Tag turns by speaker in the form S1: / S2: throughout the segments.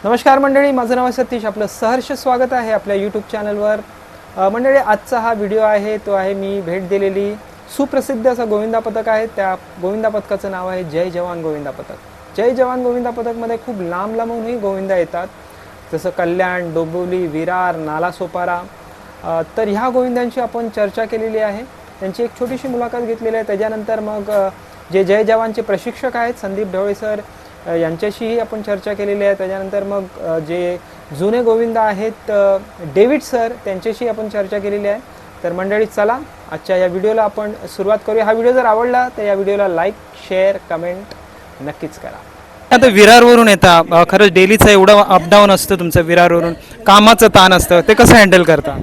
S1: नमस्कार मंडळी, माझं नाव सतीश. आपलं सहर्ष स्वागत आहे आपल्या यूट्यूब चॅनलवर. मंडळी, आजचा हा व्हिडिओ आहे तो आहे मी भेट दिलेली सुप्रसिद्ध असं गोविंदा पथक आहे. त्या गोविंदा पथकाचं नाव आहे जय जवान गोविंदा पथक. जय जवान गोविंदा पथकमध्ये खूप लांब लांबूनही गोविंदा येतात, जसं कल्याण, डोंबिवली, विरार, नालासोपारा. तर ह्या गोविंदांची आपण चर्चा केलेली आहे, त्यांची एक छोटीशी मुलाखत घेतलेली आहे. त्याच्यानंतर मग जे जय जवानचे प्रशिक्षक आहेत संदीप ढवळे सर, यांच्याशीही आपण चर्चा केलेली आहे. त्याच्यानंतर मग जे जुने गोविंदा आहेत डेव्हिड सर, त्यांच्याशी आपण चर्चा केलेली आहे. तर मंडळी, चला आजच्या या व्हिडिओला आपण सुरुवात करूया. हा व्हिडिओ जर आवडला तर या व्हिडिओला लाईक, शेअर, कमेंट नक्कीच करा. आता विरारवरून येता, खरंच डेलीचं एवढं अपडाऊन असतं तुमचं, विरारवरून कामाचं ताण असतं, ते कसं हँडल करता?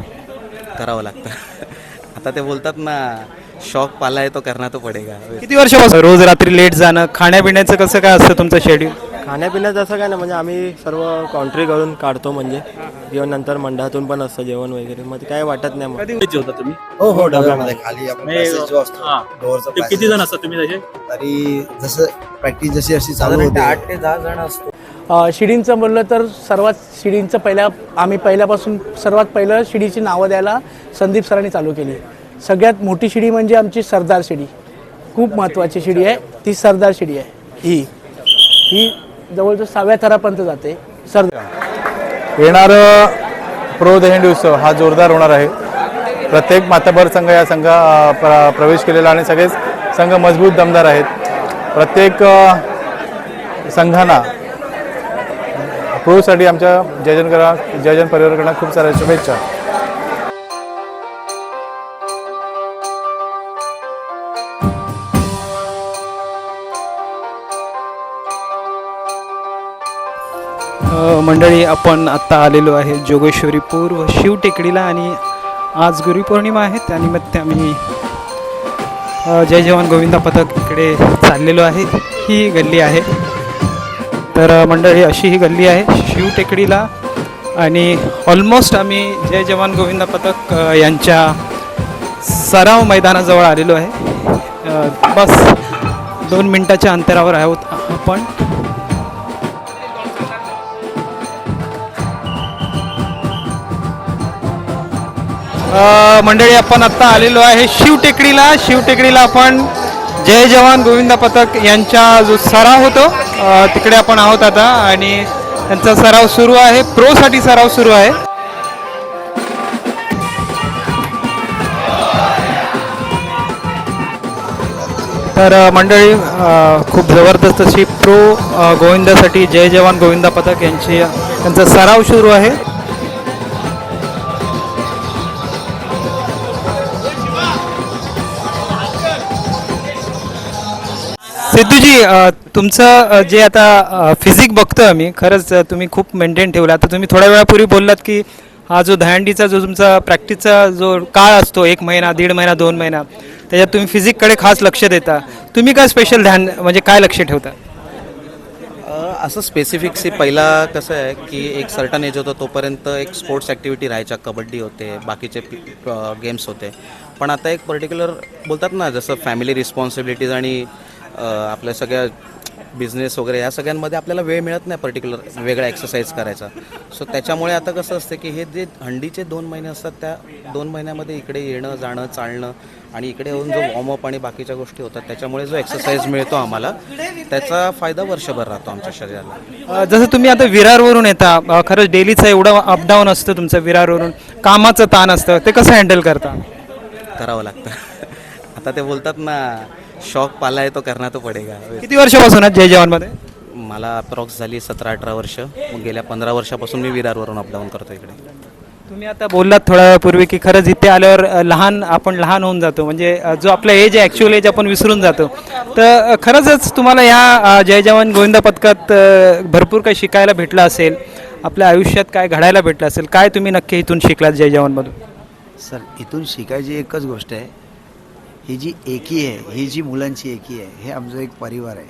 S2: करावं लागतं. आता ते बोलतात ना, शौक पाला है तो करना तो पडेगा.
S1: किती वर्षापासून रोज रात्री लेट जाणं, खाण्यापिण्याचं कसं काय असतं तुमचं शेड्यूल?
S3: खाण्यापिण्याचं असं काय नाही, म्हणजे आम्ही सर्व कॉन्ट्री करून काढतो, म्हणजे जेवण नंतर मंडळातून पण असतं जेवण वगैरे, मग ते काय वाटत नाही. मग
S4: कधी जेवता तुम्ही?
S5: हो हो, डब्यामध्ये खाली आपण पॅसेज जो असतो डोअरचा
S4: ते किती जण असतात तुम्ही तसे?
S5: तरी जसं प्रॅक्टिस जशी अशी चालू होते 8 ते 10 जण असतो.
S6: शिडींचं बोललं तर सर्वात शिडींचं आम्ही पहिल्यापासून सर्वात पहिलं शिडीची नावं द्यायला संदीप सरांनी चालू केली. सगळ्यात मोठी शिडी म्हणजे आमची सरदार शिडी, खूप महत्त्वाची शिडी आहे ती. सरदार शिडी आहे ही जवळजवळ 6व्या थरापर्यंत जाते. सरदार
S7: येणारं प्रो दहीहंडी उत्सव हा जोरदार होणार आहे. प्रत्येक माथाभर संघ या संघ प्रवेश केलेला आणि सगळेच संघ मजबूत दमदार आहेत. प्रत्येक संघांना प्रोसाठी आमच्या जयजन परिवाराकडून खूप साऱ्या शुभेच्छा.
S1: मंडळी, आपण आत्ता आलेलो आहे जोगेश्वरी पूर्व शिवटेकडीला आणि आज गुरुपौर्णिमा आहे. त्यानिमित्त आम्ही जय जवान गोविंदा पथक इकडे चाललेलो आहे. ही गल्ली आहे. तर मंडळी, अशी ही गल्ली आहे शिवटेकडीला आणि ऑलमोस्ट आम्ही जय जवान गोविंदा पथक यांच्या सराव मैदानाजवळ आलेलो आहे. बस 2 मिनिटाच्या अंतरावर आहोत आपण. मंडळी, आपण आत्ता आलेलो आहे शिवटेकडीला आपण जय जवान गोविंदा पथक यांचा जो सराव होतो तिकडे आपण आहोत आता आणि त्यांचा सराव सुरू आहे. प्रोसाठी सराव सुरू आहे. तर मंडळी, खूप जबरदस्त अशी प्रो गोविंदासाठी जय जवान गोविंदा पथक यांचा सराव सुरू आहे. सिद्धूजी, तुमचं जे आता फिजिक बघतो आम्ही, खरंच तुम्ही खूप मेंटेन ठेवला. आता तुम्ही थोड्या वेळापूर्वी बोललात की हा जो दहीहंडीचा जो तुमचा प्रॅक्टिसचा जो काळ असतो, 1 महिना, 1.5 महिना, 2 महिना, त्याच्यात तुम्ही फिजिककडे खास लक्ष देता. तुम्ही काय स्पेशल ध्यान, म्हणजे काय लक्ष ठेवता?
S2: असं स्पेसिफिकशी पहिला कसं आहे की एक सर्टन एज होतं तोपर्यंत एक स्पोर्ट्स ॲक्टिव्हिटी राहायच्या, कबड्डी होते, बाकीचे गेम्स होते. पण आता एक पर्टिक्युलर बोलतात ना, जसं फॅमिली रिस्पॉन्सिबिलिटीज आणि आपल्या सगळ्या बिझनेस वगैरे या सगळ्यांमध्ये आपल्याला वेळ मिळत नाही पर्टिक्युलर वेगळा एक्सरसाइज करायचा. सो त्याच्यामुळे आता कसं असतं की हे जे हंडीचे 2 महिने असतात, त्या 2 महिन्यामध्ये इकडे येणं जाणं चालणं आणि इकडे येऊन जो वॉर्मअप आणि बाकीच्या गोष्टी होतात, त्याच्यामुळे जो एक्सरसाइज मिळतो आम्हाला, त्याचा फायदा वर्षभर राहतो आमच्या शरीराला.
S1: जसं तुम्ही आता विरारवरून येता, खरंच डेलीचं एवढं अपडाऊन असतं तुमचं, विरारवरून कामाचं ताण असतं, ते कसं हँडल करता?
S2: करावं लागतं. आता ते बोलतात ना, शौक पाला है तो करना तो पडेगा.
S1: किती वर्षापासून जय जवानमध्ये?
S2: मला अप्रॉक्स झाली 17-18 वर्ष. मग गेल्या 15 वर्षापासून मी विरारवरून अपडाऊन करतो इकडे.
S1: तुम्ही आता बोललात थोड्या वेळापूर्वी की खरंच इथे आल्यावर आपण लहान होऊन जातो, म्हणजे जो आपला एज आहे, ॲक्च्युअल एज आपण विसरून जातो. तर खरंच तुम्हाला ह्या जय जवान गोविंदा पथकात भरपूर काही शिकायला भेटलं असेल, आपल्या आयुष्यात काय घडायला भेटलं असेल. काय तुम्ही नक्की इथून शिकलात जय जवानमधून?
S5: सर, इथून शिकायची एकच गोष्ट आहे, ही जी एकी आहे, ही जी मुलांची एकी आहे, हे आमचं एक परिवार आहे.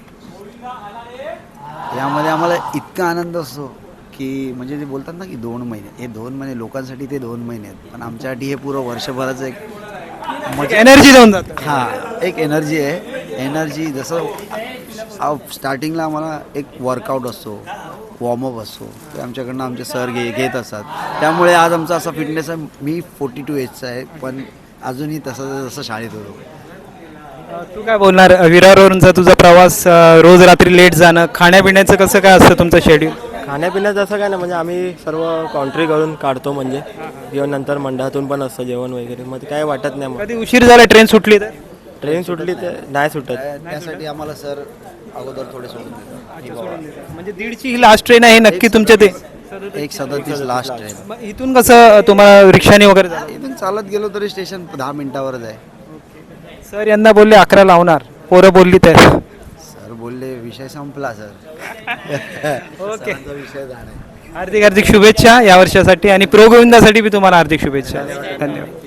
S5: यामध्ये आम्हाला इतका आनंद असतो की म्हणजे ते बोलतात ना की 2 महिने, हे 2 महिने लोकांसाठी ते 2 महिने आहेत, पण आमच्यासाठी हे पूर्ण वर्षभराचं एक
S1: एनर्जी देऊन जातं.
S5: हां, एक एनर्जी आहे. एनर्जी जसं स्टार्टिंगला आम्हाला एक वर्कआउट असतो, वॉर्मअप असतो ते आमच्याकडनं आमचे सर घेत असतात. त्यामुळे आज आमचा असा फिटनेस आहे. मी 42 एजचा आहे, पण अजूनही जसं शाळेत होतो.
S1: तू काय बोलणार विरारवरूनचा तुझा प्रवास, रोज रात्री लेट जाणं, खाण्यापिण्याचं कसं काय असतं तुमचं शेड्यूल?
S3: खाण्यापिण्याचं असं काय नाही, म्हणजे आम्ही सर्व कॉन्ट्री करून काढतो, म्हणजे किंवा नंतर मंडळातून पण असतं जेवण वगैरे, मग ते काय वाटत नाही. मग
S1: कधी उशीर झाला ट्रेन सुटली तर?
S3: ट्रेन सुटली तर नाही सुटत.
S5: त्यासाठी आम्हाला सर अगोदर थोडे सोडून देतात.
S1: म्हणजे 1:30 ही लास्ट ट्रेन आहे नक्की तुमच्या ते?
S5: 1:37 लास्ट ट्रेन.
S1: मग इथून कसं तुम्हाला रिक्षाने वगैरे जायचं?
S5: इथून चालत गेलो तरी स्टेशन 10 मिनिटावरच आहे.
S1: सर यांना बोलले 11 लावणार, पोरं बोलली तर.
S5: सर बोलले विषय संपला सर.
S1: ओके.
S5: सरांचा विषय झाला.
S1: हार्दिक हार्दिक शुभेच्छा या वर्षासाठी आणि प्रो गोविंदासाठी बी तुम्हाला हार्दिक शुभेच्छा. धन्यवाद.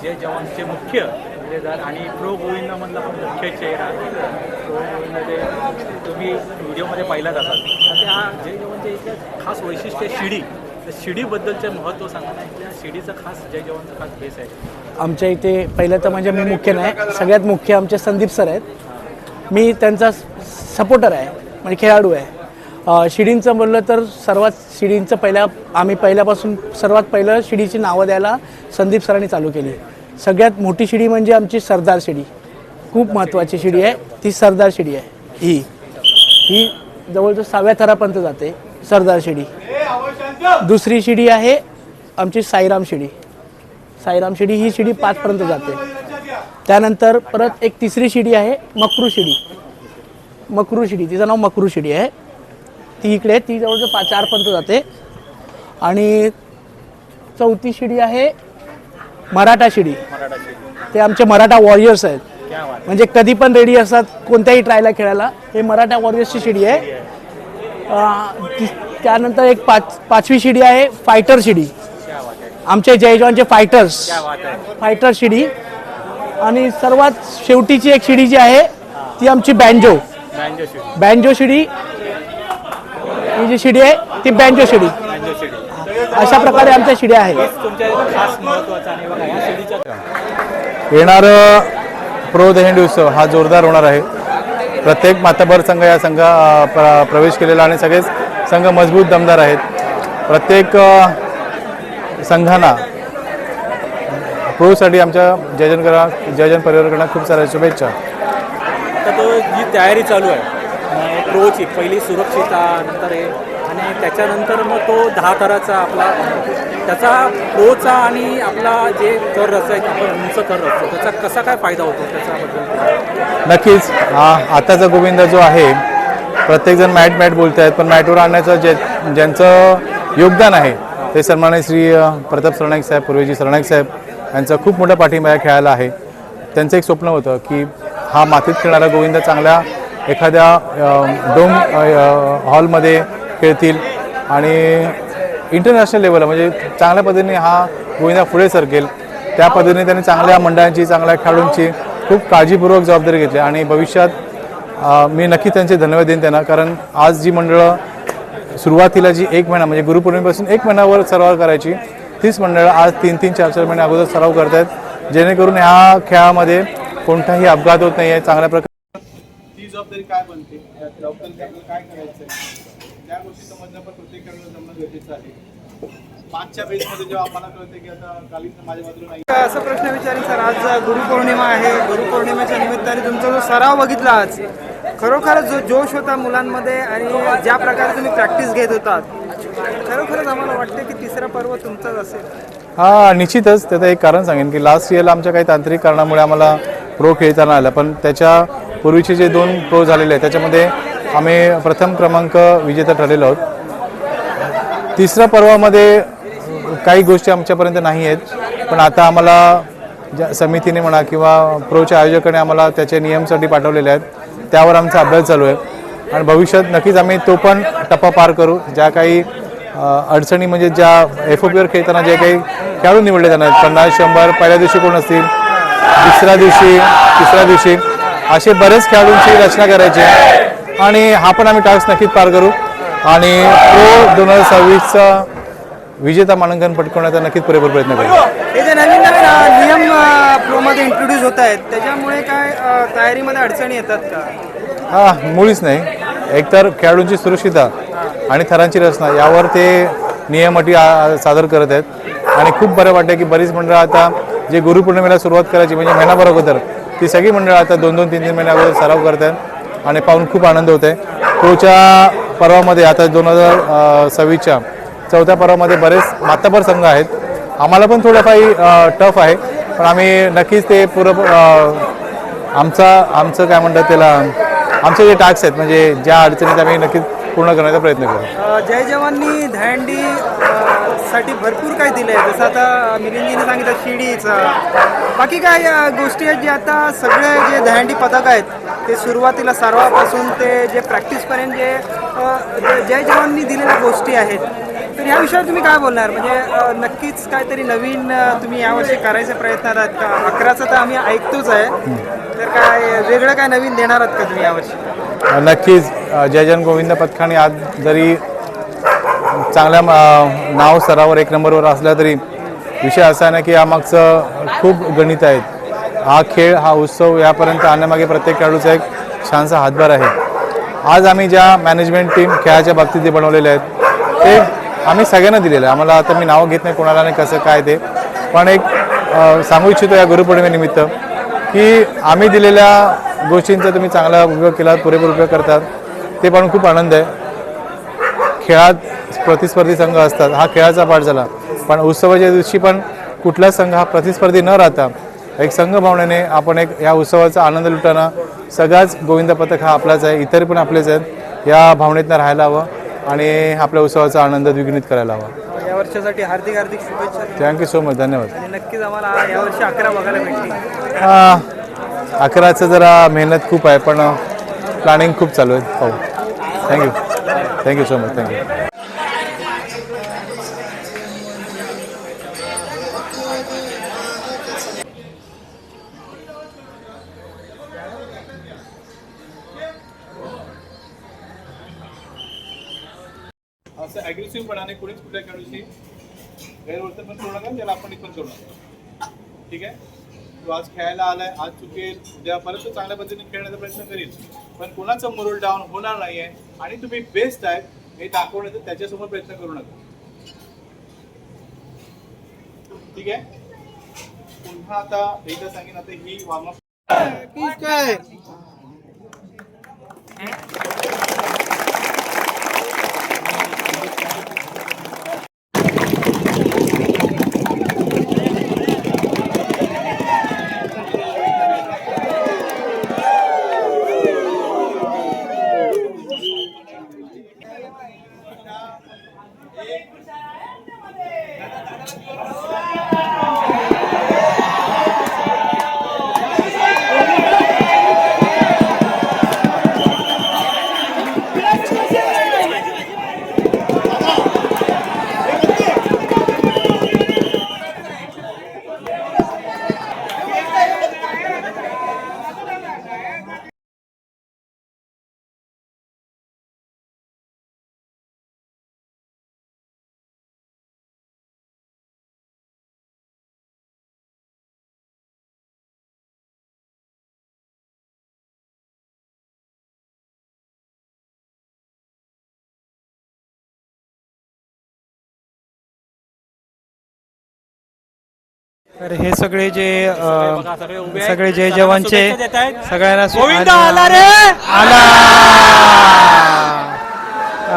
S4: जय जवानचे मुख्य ठेकेदार आणि प्रो गोविंदामधला पण मुख्य चेहरा प्रो गोविंदाचे तुम्ही व्हिडिओमध्ये पाहिलाच असाल. तर त्या जय जवानचे एक खास वैशिष्ट्य शिडी, त्या शिडीबद्दलचं महत्त्व सांगा. त्या शिडीचं खास जय जवानचं खास बेस आहे.
S6: आमच्या इथे पहिलं तर म्हणजे मी मुख्य नाही, सगळ्यात मुख्य आमचे संदीप सर आहेत. मी त्यांचा सपोर्टर आहे, म्हणजे खेळाडू आहे. शिडींचं बोललं तर सर्वात शिडींचं आम्ही पहिल्यापासून सर्वात पहिलं शिडीची नावं द्यायला संदीप सरांनी चालू केली. सगळ्यात मोठी शिडी म्हणजे आमची सरदार शिडी, खूप महत्त्वाची शिडी आहे ती. सरदार शिडी आहे ही जवळजवळ 6व्या थरापर्यंत जाते सरदार शिडी. दुसरी शिडी आहे आमची साईराम शिडी. साईराम शिडी ही शिडी 5 पर्यंत जाते. त्यानंतर परत एक तिसरी शिडी आहे मकरू शिडी. मकरू शिडी, तिचं नाव मकरू शिडी आहे. ती इकडे, ती जवळजवळ 4 पर्यंत जाते. आणि चौथी शिडी आहे मराठा शिडी. ते आमचे मराठा वॉरियर्स आहेत, म्हणजे कधी पण रेडी असतात कोणत्याही ट्रायला खेळायला. हे मराठा वॉरियर्सची शिडी आहे. त्यानंतर एक 5वी शिडी आहे फायटर शिडी, आमचे जय जवानचे फायटर शिडी. आणि सर्वात शेवटीची एक शिडी जी आहे ती आमची बँजो शिडी. ही जी शिडी आहे ती बँजो शिडी. अशा प्रकारे आमच्या शिड्या आहेत.
S4: खास महत्त्वाचं आणि बघा या शिडीच्या
S7: येणारं प्रो दहीहंडी उत्सव हा जोरदार होणार आहे. प्रत्येक मातबर संघ या प्रवेश केलेला आणि सगळेच संघ मजबूत दमदार आहेत. प्रत्येक संघांना प्रोसाठी आमच्या जयजन परिवाराकडून खूप साऱ्या शुभेच्छा.
S4: आता तो जी तयारी चालू आहे प्रोची, पहिली सुरक्षिता, नंतर हे आणि त्याच्यानंतर मग तो 10 थराचा आपला त्याचा प्रोचा आणि आपला जे कर रचायचा आपण उंच कर रचतो त्याचा कसा काय फायदा होतो त्याच्याबद्दल?
S7: नक्कीच आताचा गोविंद जो आहे, प्रत्येकजण मॅट बोलत आहेत, पण मॅटवर आणण्याचं ज्यांचं योगदान आहे ते सन्माननीय श्री प्रताप सरनाईक साहेब, पूर्वेजी सरनाईक साहेब यांचा खूप मोठा पाठिंबा या खेळाला आहे. त्यांचं एक स्वप्न होतं की हा मातीत खेळणारा गोविंद चांगल्या एखाद्या डोम हॉलमध्ये खेळतील आणि इंटरनॅशनल लेवलला म्हणजे चांगल्या पद्धतीने हा गोविंदा पुढे सरकेल. त्या पद्धतीने त्यांनी चांगल्या मंडळांची, चांगल्या खेळाडूंची खूप काळजीपूर्वक जबाबदारी घेतली आणि भविष्यात मी नक्की त्यांचे धन्यवाद देईन त्यांना. कारण आज जी मंडळं सुरुवातीला जी 1 महिना म्हणजे गुरुपौर्णिमेपासून 1 महिन्यावर सराव करायची, तीच मंडळं आज 3-3, 4-4 महिने अगोदर सराव करत आहेत, जेणेकरून ह्या खेळामध्ये कोणताही अपघात होत नाही आहे. चांगल्या प्रकारे
S8: ती जबाबदारी काय बनते, त्या जबाबदारी आपल्याला काय करायचं आहे, त्या गोष्टी समजणं पण प्रत्येक खेळाडूला जमणं गरजेचं आहे. मागच्या बेसमध्ये जेव्हा आम्हाला कळते की आता कालीन माझ्या बाजूला नाही.
S1: असा प्रश्न विचारेन सर, आज गुरुपौर्णिमा आहे. गुरुपौर्णिमेच्या निमित्ताने तुमचा जो सराव बघितला आज, खरोखरच जो जोश होता मुलांमध्ये आणि ज्या प्रकारे तुम्ही प्रॅक्टिस घेत होतात, खरोखरच आम्हाला वाटतं की तिसरा पर्व तुमचाच असेल.
S7: निश्चितच. त्याचं एक कारण सांगेन की लास्ट इयरला आमच्या काही तांत्रिक कारणामुळे आम्हाला प्रो खेळताना आला, पण त्याच्या पूर्वीचे जे 2 प्रो झालेले आहेत त्याच्यामध्ये आम्ही प्रथम क्रमांक विजेता ठरलेलो आहोत. तिसऱ्या पर्वामध्ये काही गोष्टी आमच्यापर्यंत नाही आहेत, पण आता आम्हाला ज्या समितीने म्हणा किंवा प्रोच्या आयोजकाने आम्हाला त्याचे नियमसाठी पाठवलेले आहेत, त्यावर आमचा अभ्यास चालू आहे आणि भविष्यात नक्कीच आम्ही तो पण टप्पा पार करू. ज्या काही अडचणी म्हणजे ज्या FOPवर खेळताना जे काही खेळाडू निवडले जाणार आहेत, 50-100 पहिल्या दिवशी कोण असतील, तिसऱ्या दिवशी असे बरेच खेळाडूंची रचना करायची आहे आणि हा पण आम्ही टास्क नक्कीच पार करू आणि प्रो 2026चा विजेता मानांकन पटकवण्याचा नक्कीच पुरेपूर प्रयत्न करू.
S1: हे जे नवीन नियम प्रोमध्ये इंट्रोड्यूस होत आहेत त्याच्यामुळे काय तयारीमध्ये अडचणी येतात का?
S7: मुळीच नाही. एकतर खेळाडूंची सुरक्षितता आणि थरांची रचना यावर ते नियम अटी सादर करत आहेत आणि खूप बरं वाटतं की बरीच मंडळं आता जे गुरुपौर्णिमेला सुरुवात करायची म्हणजे महिनाभर अगोदर ती सगळी मंडळं आता 2-2, 3-3 महिने अगोदर सराव करत आहेत आणि पाहून खूप आनंद होत आहे. पुढच्या पर्वामध्ये आता 2026च्या चौथ्या पर्वामध्ये बरेच मातबर संघ आहेत. आम्हाला पण थोडंफार टफ आहे, पण आम्ही नक्कीच ते आमचं काय म्हणतात त्याला, आमचे जे टास्क आहेत म्हणजे ज्या अडचणीत आम्ही नक्कीच पूर्ण करण्याचा प्रयत्न करू.
S1: जय जवाननी दहीहंडी साठी भरपूर काही दिलं आहे, जसं आता मिलिंदजीने सांगितलं शिडीचं, बाकी काय गोष्टी आहेत जे आता सगळे जे दहीहंडी पथक आहेत ते सुरुवातीला सर्वापासून ते जे प्रॅक्टिसपर्यंत जे जय जवाननी दिलेल्या गोष्टी आहेत, तर ह्या विषयावर तुम्ही काय बोलणार? म्हणजे नक्कीच काहीतरी नवीन तुम्ही यावर्षी करायचा प्रयत्न आहात का? 11चं तर आम्ही ऐकतोच आहे, तर काय वेगळं काय नवीन देणार आहात का तुम्ही यावर्षी?
S7: नक्कीच जय जवान गोविंद पथकाने आज जरी चांगल्या नाव स्तरावर 1 नंबरवर असला तरी विषय असा आहे ना की यामागचं खूप गणित आहेत. हा खेळ, हा उत्सव यापर्यंत आणण्यामागे प्रत्येक खेळाडूचा एक छानसा हातभार आहे. आज आम्ही ज्या मॅनेजमेंट टीम खेळाच्या बाबतीत जे बनवलेले आहेत ते आम्ही सगळ्यांना दिलेलं आहे. आम्हाला आता मी नाव घेत नाही कोणाला नाही कसं काय ते, पण एक सांगू इच्छितो या गुरुपौर्णिमेनिमित्त की आम्ही दिलेल्या गोष्टींचा तुम्ही चांगला उपयोग केला, पुरेपूर उपयोग करतात, ते पाहून खूप आनंद आहे. खेळात प्रतिस्पर्धी संघ असतात, हा खेळाचा पाठ झाला, पण उत्सवाच्या दिवशी पण कुठला संघ हा प्रतिस्पर्धी न राहता एक संघ भावनेने आपण एक या उत्सवाचा आनंद लुटाना, सगळाच गोविंद पथक हा आपलाच आहे, इतर पण आपलेच आहेत, या भावनेतनं राहायला हवं आणि आपल्या उत्सवाचा आनंद द्विगुणित करायला हवा.
S1: या वर्षासाठी हार्दिक हार्दिक शुभेच्छा.
S7: थँक्यू सो मच, धन्यवाद.
S1: आणि नक्कीच आम्हाला यावर्षी 11 बघायला भेटली.
S7: 11चं जरा मेहनत खूप आहे, पण प्लॅनिंग खूप चालू आहे. पाहू. Thank you so much, thank you.
S8: असं ॲग्रेसिव्हपणाने कोणीच कुठल्या खेळाडूशी गैरवर्तन पण करू नका, त्याला आपण पण करू नका. ठीक आहे, तो आज खेळायला आलाय, आज चुकेल, उद्या परत तो चांगल्या पद्धतीने खेळण्याचा प्रयत्न करील, पण कोणाचं मोरल डाऊन होणार नाही आहे आणि तुम्ही बेस्ट आहे हे दाखवण्याचा त्याच्यासमोर प्रयत्न करू नका. ठीक आहे, पुन्हा आता एकदा सांगेन, आता ही वॉर्मअप
S1: तर हे सगळे जे सगळे जय जवानचे सगळ्यांना
S4: गोविंद आला रे,
S1: आला.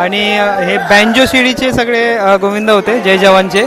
S1: आणि हे बँजो शिडीचे सगळे गोविंद होते जय जवानचे.